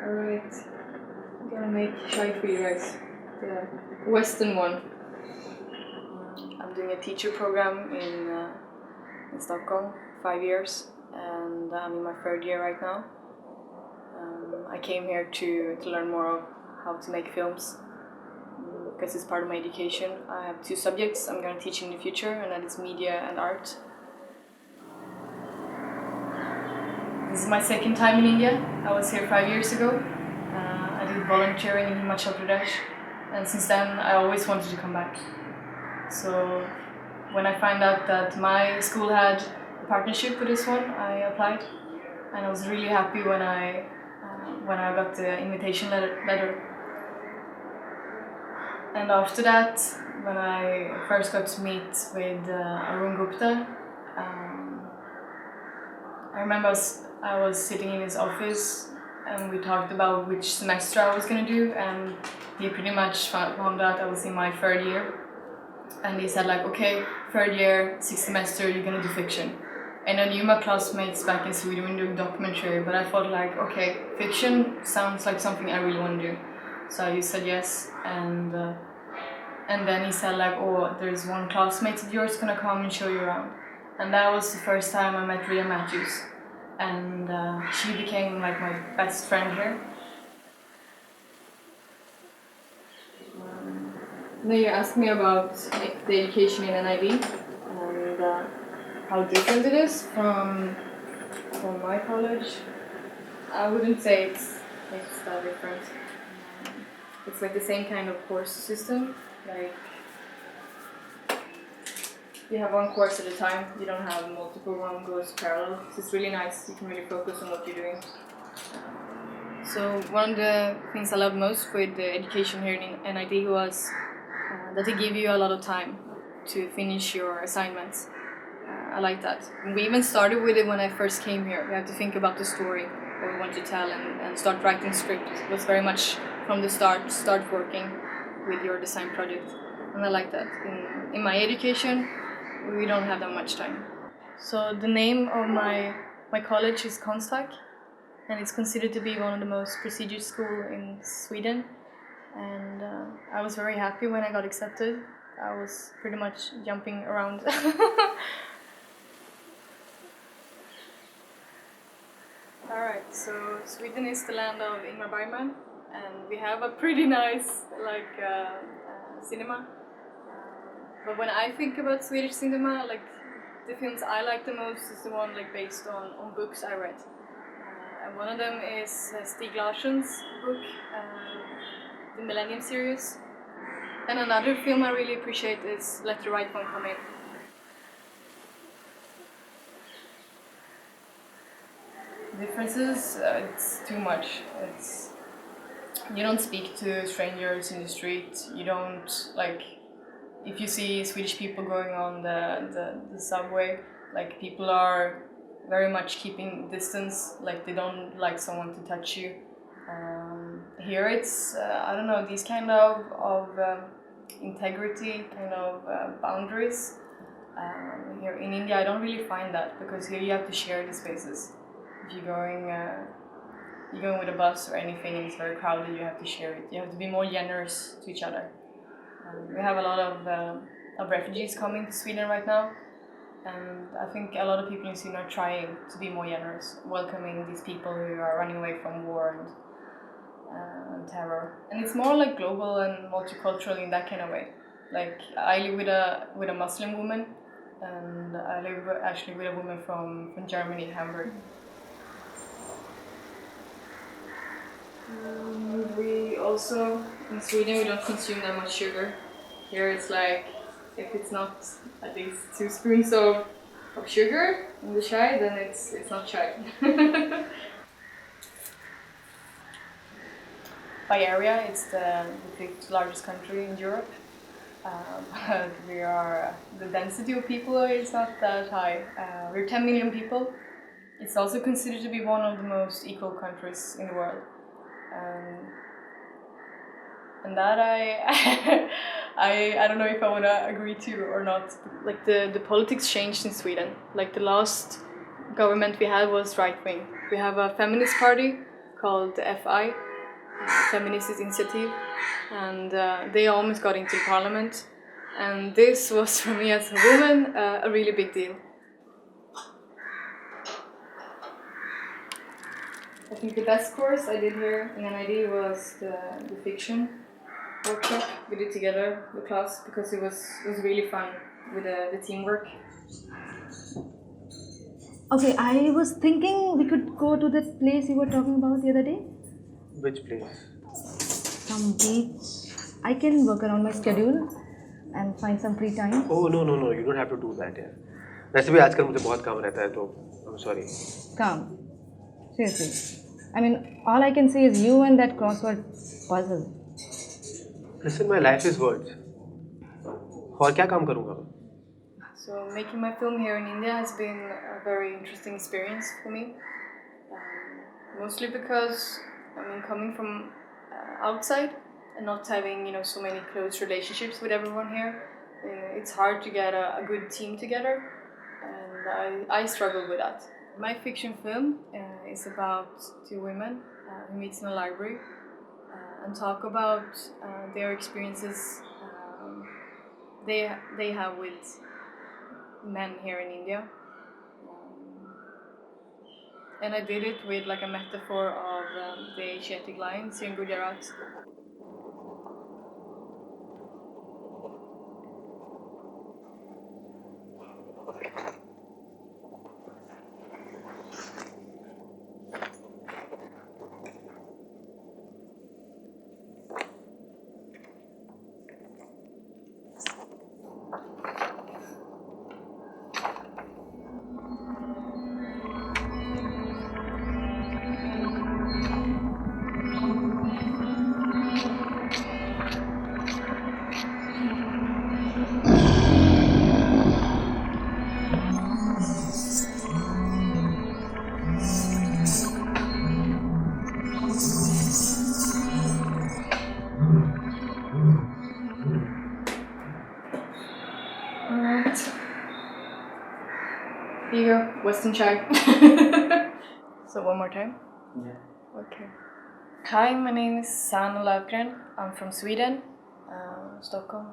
Alright, I'm gonna make chai for you guys. The Western one. I'm doing a teacher program in Stockholm, 5 years, and I'm in my 3rd year right now. I came here to learn more of how to make films because it's part of my education. I have 2 subjects I'm gonna teach in the future, and that is media and art. This is my 2nd time in India. I was here 5 years ago. I did volunteering in Himachal Pradesh, and since then I always wanted to come back. So when I found out that my school had a partnership with this one, I applied, and I was really happy when I got the invitation letter. And after that, when I first got to meet with Arun Gupta, I remember I was sitting in his office and we talked about which semester I was going to do, and he pretty much found out I was in my 3rd year, and he said like, okay, 3rd year, 6th semester, you're going to do fiction. And I knew my classmates back in Sweden were doing documentary, but I thought like, okay, fiction sounds like something I really want to do. So I just said yes, and then he said like, oh, there's one classmate of yours gonna come and show you around. And that was the first time I met Ria Matthews, and she became like my best friend here. Now you asked me about the education in NIV and how different it is from my college. I wouldn't say it's that different. It's like the same kind of course system. Like you have one course at a time. You don't have multiple one goes parallel. So it's really nice. You can really focus on what you're doing. So one of the things I love most with the education here in NID was that they give you a lot of time to finish your assignments. I like that. We even started with it when I first came here. We had to think about the story, what we want to tell, and start writing script. It was very much from the start working with your design project. And I like that. In my education, we don't have that much time. So the name of my college is Konsthak, and it's considered to be one of the most prestigious schools in Sweden. And I was very happy when I got accepted. I was pretty much jumping around. Alright, so Sweden is the land of Ingmar Bergman, and we have a pretty nice cinema. But when I think about Swedish cinema, like the films I like the most is the one like based on books I read. And one of them is Stieg Larsson's book, the Millennium series. And another film I really appreciate is Let the Right One Come In. Differences, it's too much. You don't speak to strangers in the street. You don't like, if you see Swedish people going on the subway, like people are very much keeping distance. Like they don't like someone to touch you. Here it's I don't know, these kind of integrity, kind of boundaries. Here in India, I don't really find that, because here you have to share the spaces. If you're going with a bus or anything and it's very crowded, you have to share it. You have to be more generous to each other. We have a lot of refugees coming to Sweden right now, and I think a lot of people in Sweden are trying to be more generous, welcoming these people who are running away from war and terror. And it's more like global and multicultural in that kind of way. Like I live with a Muslim woman, and I live actually with a woman from Germany, Hamburg. We also, in Sweden, we don't consume that much sugar. Here it's like, if it's not at least 2 spoons of sugar in the chai, then it's not chai. By area, it's the 5th largest country in Europe. But the density of people is not that high. We're 10 million people. It's also considered to be one of the most equal countries in the world. And that I don't know if I want to agree to or not. Like the politics changed in Sweden. Like the last government we had was right wing. We have a feminist party called the FI, Feminist Initiative, and they almost got into parliament. And this was for me as a woman a really big deal. I think the best course I did here in NID was the fiction workshop we did together, the class, because it was really fun with the teamwork. Okay, I was thinking we could go to that place you were talking about the other day. Which place? Some beach. I can work around my schedule and find some free time. Oh no, you don't have to do that यार. वैसे भी आजकल मुझे बहुत काम रहता है तो I'm sorry. Come. Seriously. I mean, all I can say is you and that crossword puzzle. Listen, my life is words. और क्या काम करूँगा मैं? So making my film here in India has been a very interesting experience for me. Mostly because coming from outside and not having so many close relationships with everyone here, it's hard to get a good team together, and I struggle with that. My fiction film is about two women who meet in a library and talk about their experiences they have with men here in India. And I did it with like a metaphor of the Asiatic lions in Gujarat. Here you go, Western chai. So one more time? Yeah. Okay. Hi, my name is Sanna Lofgren. I'm from Sweden, Stockholm.